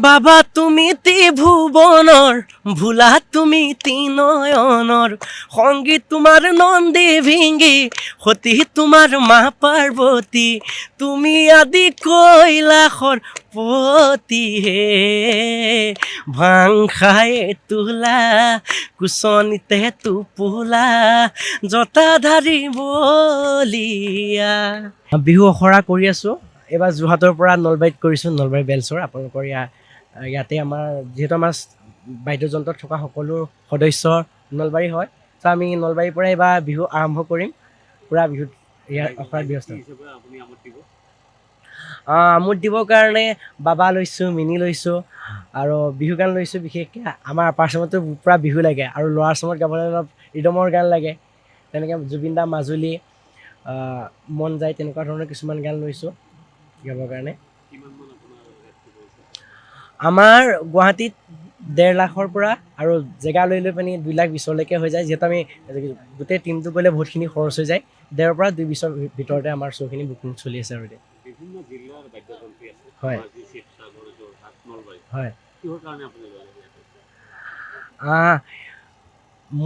বাবা তুমি ত্ৰিভুবনৰ ভোলা তুমি তিনয়নৰ সংগীত তোমাৰ নন্দী ভিঙ্গি সতী তোমাৰ মা পাৰ্বতী তুমি আদি কৈলাসৰ পতি হে ভাং খাই তোলা কুচনিতে টোপোলা জটাধাৰী বলিয়া। বিহু অখৰা কৰি আছোঁ। এইবাৰ যোৰহাটৰ পৰা নলবাৰীত কৰিছোঁ, নলবাৰী বেলচৰ। আপোনালোকৰ ইয়াতে আমাৰ যিহেতু আমাৰ বাদ্যযন্ত্ৰত থকা সকলো সদস্য নলবাৰী হয়, ত' আমি নলবাৰীৰ পৰা এইবাৰ বিহু আৰম্ভ কৰিম। পূৰা বিহুত ইয়াৰ অখৰাত ব্যস্ত। আমোদ দিবৰ কাৰণে বাবা লৈছোঁ, মিনি লৈছোঁ আৰু বিহু গান লৈছোঁ। বিশেষকৈ আমাৰ আপাৰ আচামতো পূৰা বিহু লাগে আৰু ল'ৱাৰ আচামত গাবলৈ অলপ ৰিদমৰ গান লাগে। তেনেকৈ জুবিন দা মাজুলী মন যায় তেনেকুৱা ধৰণৰ কিছুমান গান লৈছোঁ গাবৰ কাৰণে। আমাৰ গুৱাহাটীত 1.5 লাখৰ পৰা আৰু জেগা লৈ পিনি 2,20,000লৈকে হৈ যায়। যিহেতু আমি গোটেই টিমটো গ'লে বহুতখিনি খৰচ হৈ যায়। 1.5 পৰা 2,20,000 ভিতৰতে আমাৰ শ্ব'খিনি বুকিং চলি আছে আৰু এতিয়া। হয় হয়।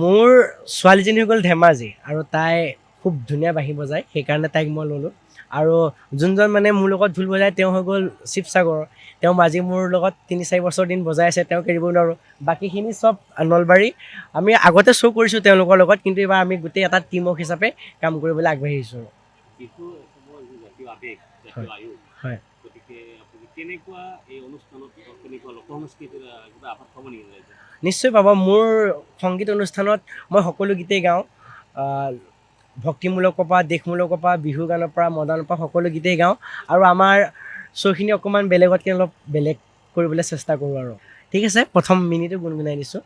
মোৰ ছোৱালীজনী হৈ গ'ল ধেমাজি আৰু তাই খুব ধুনীয়া বাঁহী বজায়, সেইকাৰণে তাইক মই ল'লোঁ। আৰু যোনজন মানে মোৰ লগত ঢোল বজায় তেওঁ হৈ গ'ল শিৱসাগৰৰ। তেওঁ আজি মোৰ লগত 3-4 বছৰ দিন বজাই আছে, তেওঁক এৰিব নোৱাৰোঁ। বাকীখিনি চব নলবাৰী। আমি আগতে শ্ব' কৰিছোঁ তেওঁলোকৰ লগত, কিন্তু এইবাৰ আমি গোটেই এটা টিমৱৰ্ক হিচাপে কাম কৰিবলৈ আগবাঢ়ি আহিছোঁ। হয়। নিশ্চয় পাব। মোৰ সংগীত অনুষ্ঠানত মই সকলো গীতেই গাওঁ। ভক্তিমূলকৰ পৰা দেশমূলকৰ পৰা বিহু গানৰ পৰা মডাৰ্ণৰ পৰা সকলো গীতেই গাওঁ। আৰু আমাৰ শ্ব'খিনি অকণমান বেলেগতকৈ অলপ বেলেগ কৰিবলৈ চেষ্টা কৰোঁ আৰু। ঠিক আছে, প্ৰথম মিনিটো গুণগুণাই দিছোঁ।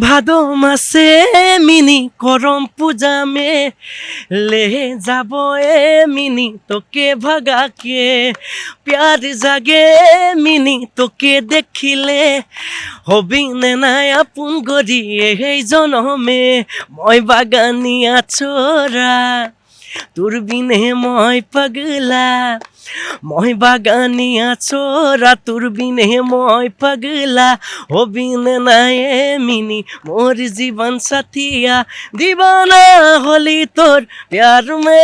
ভাদ মাসে মিনি করম পূজা মে ले যাব এ মিনি তোকে ভাগাকে প্যার জাগে মিনি তোকে দেখিলে হবি নে নাই আপোন গৰি এই জনমে মই বাগানিয়া চৰা তোৰ বিনে মই পাগলা মই বাগানিয়া চৰা তোৰ বিনে মই পাগলা হবি নে নাই এ মিনি মোর জীবন সাথিয়া দিবানা হলি তোর প্যার মে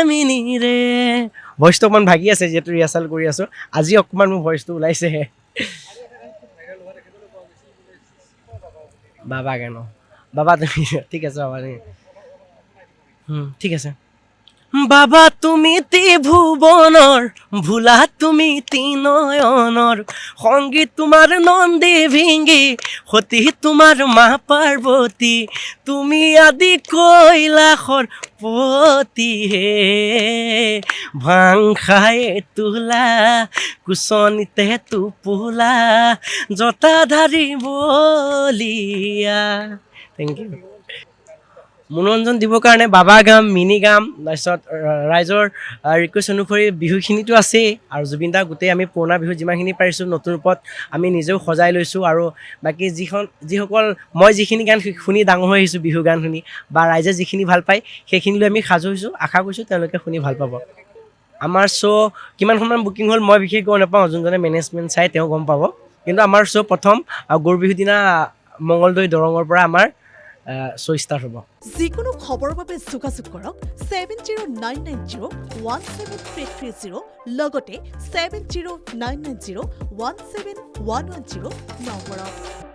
মিনি রে। ভইচটো অকণমান ভাগি আছে যিহেতু ৰিহাৰ্চেল কৰি আছোঁ। আজি অকণমান মোৰ ভইচটো ওলাইছেহে। বাবা গান বাবা তুমি ঠিক আছে বাবা ঠিক আছে। বাবা তুমি ত্ৰিভুবনৰ ভোলা তুমি তিনয়নৰ সংগীত তোমাৰ নন্দী ভিঙ্গি সতী তোমাৰ মা পাৰ্বতী তুমি আদি কৈলাসৰ পতি হে ভাং খাই তোলা কুচনিতে টোপোলা জটাধাৰী বলিয়া। Thank you. মনোৰঞ্জন দিবৰ কাৰণে বাবা গাম, মিনি গাম, তাৰপিছত ৰাইজৰ ৰিকুৱেষ্ট অনুসৰি বিহুখিনিতো আছেই আৰু জুবিন দা গোটেই আমি পুৰণা বিহু যিমানখিনি পাৰিছোঁ নতুন ৰূপত আমি নিজেও সজাই লৈছোঁ। আৰু বাকী যিসকল মই যিখিনি গান শুনি ডাঙৰ হৈ আহিছোঁ বিহু গান শুনি বা ৰাইজে যিখিনি ভাল পায় সেইখিনি লৈ আমি সাজু হৈছোঁ। আশা কৰিছোঁ তেওঁলোকে শুনি ভাল পাব। আমাৰ শ্ব' কিমান সময়ত বুকিং হ'ল মই বিশেষ গম নাপাওঁ, যোনজনে মেনেজমেণ্ট চাই তেওঁ গম পাব। কিন্তু আমাৰ শ্ব' প্ৰথম গৰু বিহুৰ দিনা মঙলদৈ দৰঙৰ পৰা আমাৰ শ্ব' ষ্টাৰ্ট হ'ব। যিকোনো খবৰৰ বাবে যোগাযোগ কৰক 7099017330 লগতে 7099017110 নম্বৰত।